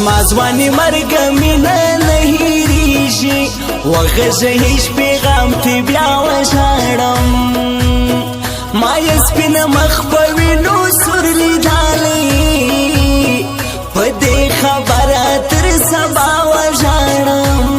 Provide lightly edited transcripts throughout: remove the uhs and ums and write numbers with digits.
زما ځواني مرګ مینه نه هېرېږي وغږه هېڅ پیغام ته بیا وژاړم ما یې سپینه مخ په وینو سور لیدلی په دې خبره تر سبا وژاړم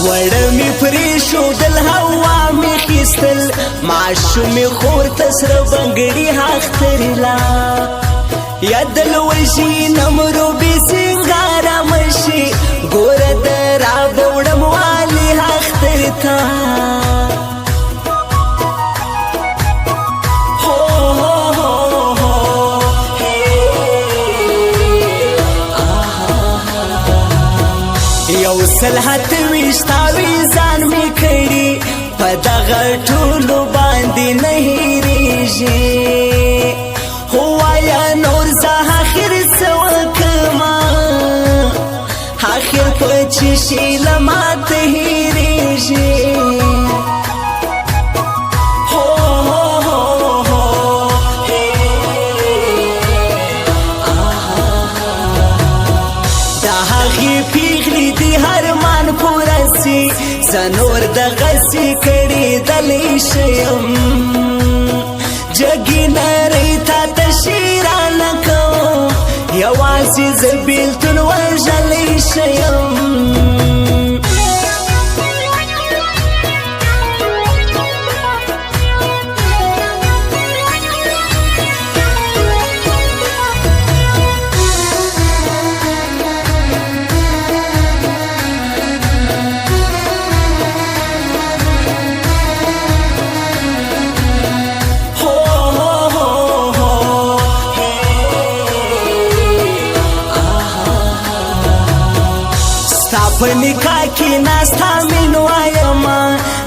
وړه مې پرېښودل هوا مې خیستل معشومې خور ته سره بنګړي اخترلا یادل وژي نمروبې سینګاره مشي ګوره د رابوړم والي اختر ته یو سل هته ویشتاوي ځان مې کړي په دغه ټولو باندې نه هېرېږي خو وایه نور زه آخر څه وکړمه آخر په چې شي له ماته هېرېږي زه نور دغسې کړېدلی شیم جګې نرۍ تا ته شیرانه کوم یوازې زه بېلتون وژلی شیم په نکاح کې ناستا مین وایما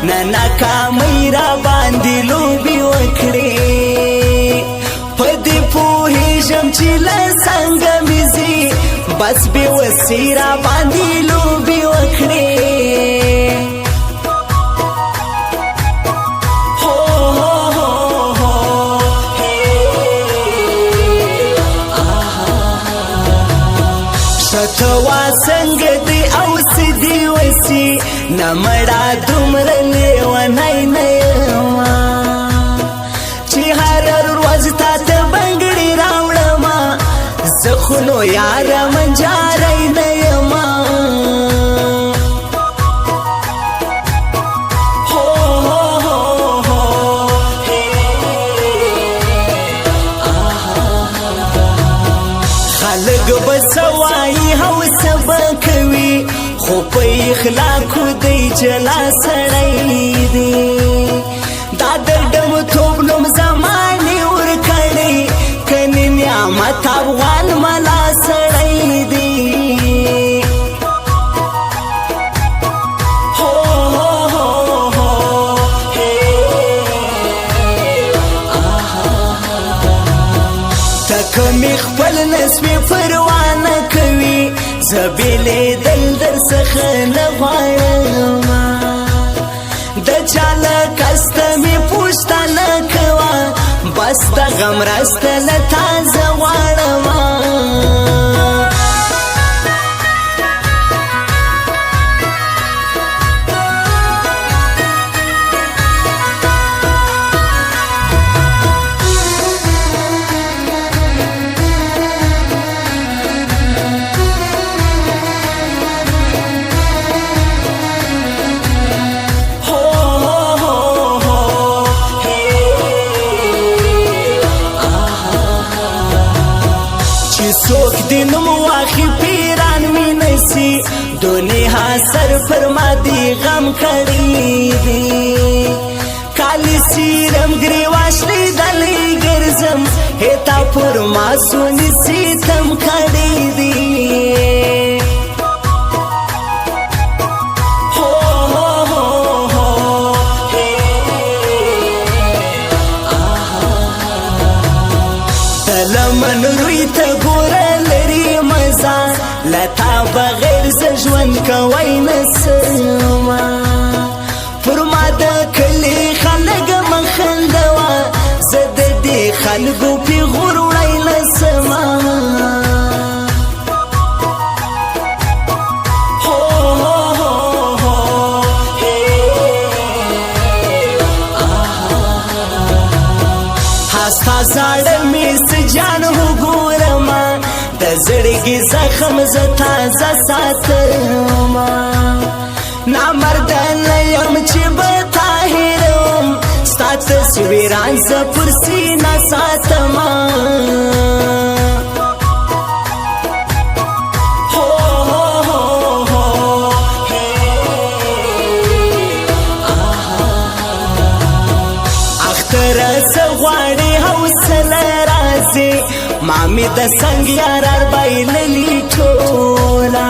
نه ناکامۍ را باندې لوبې وکړې په دې پوهېږم چې له څنګه مې ځي بس بې وسې را باندې لوبې وکړې ته څنګه دی او څه دی وسي نه مړه دومره لیونی نه یمه چې هره ورځ تا ته بنګړې راوړمه زه خو نو یاره منجاری نه یمه خلک به څه وایي او څه به کوي خو په اخلاقو دی جلا سړی دی دا د ډمتوب نوم زمانې ورکړی کنې نعمت افغان ملا سړی دی تکه مې خپل نسبې پروا نه کوي زه بېلېدل در څخه نه غواړم د چا له کسته مې پوښتنه کوه بس دغه مرسته له تا زه غواړم څوک دی نوم واخی پیران می نسی دنیا سر پر ما دی غم کړی دی کالی سیرم گریواش لیدلی ګرځم هتا پر ما سونی سیتم کړی دی لمن روی ته ګوره لري مزه لتا بغیر ز ژوند کوي نسما پر ما د کلی خلک مخندوا زه د دې خلکو پیغور وړی لسما هستا زاړه مې سجان وګورما د زړګي زخم زه تازه ساتما نامرده نه یم چې به تا هېروم ستا تصویران زه پر سینه ساتما اختره څه غواړې حوصله راځي مامې د سنگ یاران بایللي ټوله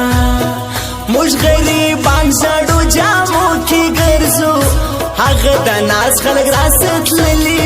موږ غریبان زړو جامو کې ګرځو هغه د ناز خلک راستللي